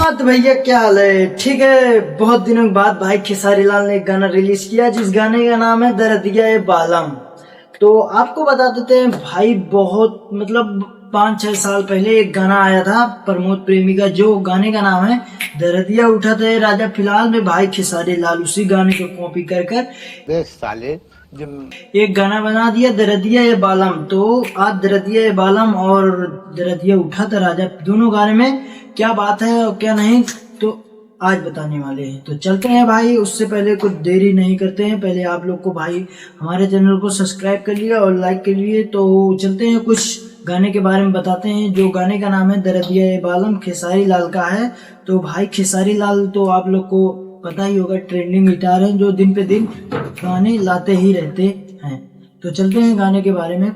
हाँ तो भैया क्या हाल है? ठीक है। बहुत दिनों बाद भाई खेसारी लाल ने एक गाना रिलीज किया जिस गाने का नाम है दर्दिया ए बालम। तो आपको बता देते हैं भाई, बहुत मतलब 5-6 साल पहले एक गाना आया था प्रमोद प्रेमी का, जो गाने का नाम है दर्दिया उठा था राजा। फिलहाल में भाई खेसारी लाल उसी गाने को कॉपी कर साले एक गाना बना दिया दर्दिया ए बालम। तो आज दर्दिया ए बालम और दर्दिया उठा था राजा, दोनों गाने में क्या बात है और क्या नहीं, तो आज बताने वाले हैं। तो चलते हैं भाई, उससे पहले कुछ देरी नहीं करते हैं। पहले आप लोग को भाई हमारे चैनल को सब्सक्राइब कर लिया और लाइक कर लिए। तो चलते हैं, कुछ गाने के बारे में बताते हैं। जो गाने का नाम है दर्दिया ए बालम, खेसारी लाल का है। तो भाई खेसारी लाल तो आप लोग को पता ही होगा, ट्रेंडिंग गिटार है जो दिन पे दिन गाने लाते ही रहते हैं। तो चलते हैं गाने के बारे में।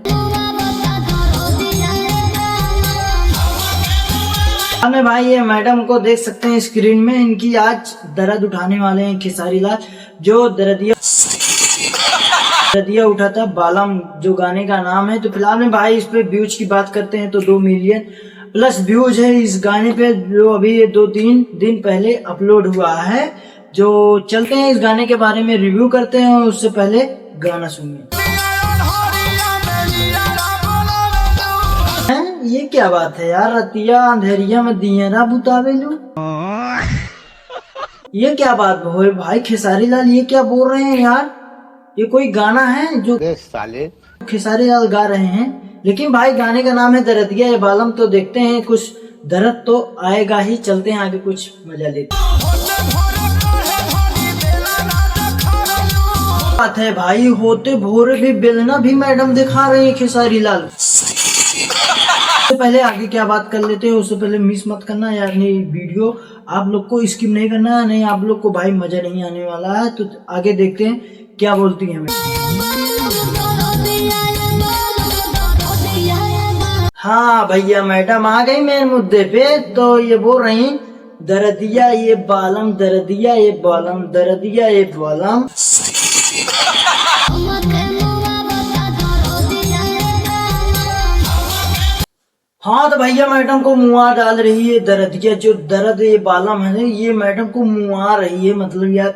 हमें भाई ये मैडम को देख सकते हैं स्क्रीन में, इनकी आज दर्द उठाने वाले हैं खेसारी लाल। जो दर्दिया उठा था बालम जो गाने का नाम है। तो फिलहाल में भाई इस पे व्यूज की बात करते हैं तो 2 मिलियन प्लस व्यूज है इस गाने पे, जो अभी 2-3 दिन पहले अपलोड हुआ है। जो चलते हैं इस गाने के बारे में रिव्यू करते हैं, और उससे पहले गाना सुनिए। ये क्या बात है यार, रतिया अंधेरिया में दियरा बुतावे लो, ये क्या बात हो भाई खेसारी लाल, ये क्या बोल रहे हैं यार? ये कोई गाना है जो साले खेसारी लाल गा रहे हैं? लेकिन भाई गाने का नाम है दर्दिया ए बालम, तो देखते हैं कुछ दर्द तो आएगा ही। चलते हैं आगे, कुछ मजा लेते हैं। बात है भाई, होते भोरे भी बेलना भी मैडम दिखा रहे हैं खेसारी लाल। तो पहले आगे क्या बात कर लेते हैं, उससे पहले मिस मत करना यार, नहीं वीडियो आप लोग को स्किप नहीं करना है, नहीं आप लोग को भाई मजा नहीं आने वाला है। तो आगे देखते हैं क्या बोलती है हमें। हाँ भैया मैडम आ गई मेन मुद्दे पे। तो ये बोल रही दर्दिया ये बालम, दर्दिया ये बालम, दर्दिया ये बालम। हाँ तो भैया मैडम को मुआ डाल रही है दर्दिया, जो दर्द ये बालम है ये मैडम को मुआ रही है। मतलब यार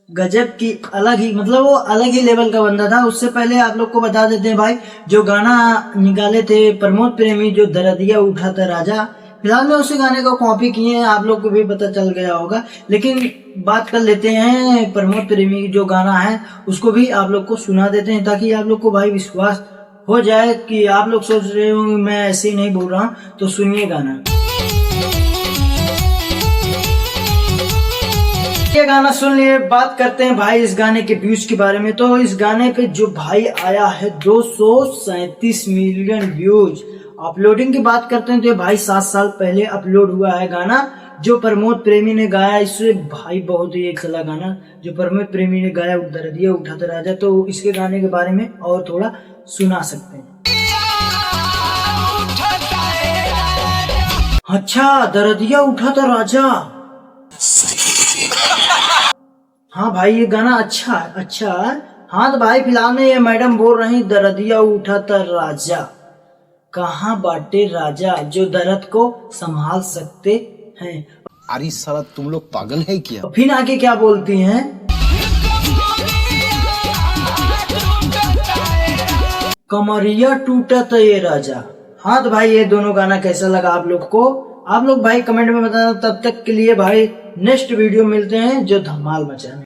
गजब की अलग ही, मतलब वो अलग ही लेवल का बंदा था। उससे पहले आप लोग को बता देते हैं भाई, जो गाना निकाले थे प्रमोद प्रेमी, जो दर्दिया उठा था राजा, फिलहाल में उसी गाने को कॉपी किए हैं, आप लोग को भी पता चल गया होगा। लेकिन बात कर लेते हैं प्रमोद प्रेमी जो गाना है उसको भी आप लोग को सुना देते हैं, ताकि आप लोग को भाई विश्वास हो जाए कि आप लोग सोच रहे हो मैं ऐसे ही नहीं बोल रहा हूँ। तो सुनिए गाना, ये गाना सुन लिए। बात करते हैं भाई इस गाने के व्यूज के बारे में। तो इस गाने पे जो भाई आया है 237 मिलियन व्यूज। अपलोडिंग की बात करते हैं तो ये भाई 7 साल पहले अपलोड हुआ है गाना, जो प्रमोद प्रेमी ने गाया। इससे भाई बहुत ही एक चला गाना जो प्रमोद प्रेमी ने गाया, दर्दिया उठा था राजा। तो इसके गाने के बारे में और थोड़ा सुना सकते हैं। अच्छा, दर्दिया उठा था राजा। हाँ भाई ये गाना अच्छा है। हाँ तो भाई फिलहाल में ये मैडम बोल रही दर्दिया उठा था राजा, कहाँ बाटे राजा जो दर्द को संभाल सकते हैं। अरे साला तुम लोग पागल है क्या? फिर आगे क्या बोलती हैं, कमरिया टूटा था ये राजा। हाँ तो भाई ये दोनों गाना कैसा लगा आप लोग को? आप लोग भाई कमेंट में बताना। तब तक के लिए भाई नेक्स्ट वीडियो मिलते हैं जो धमाल मचाने।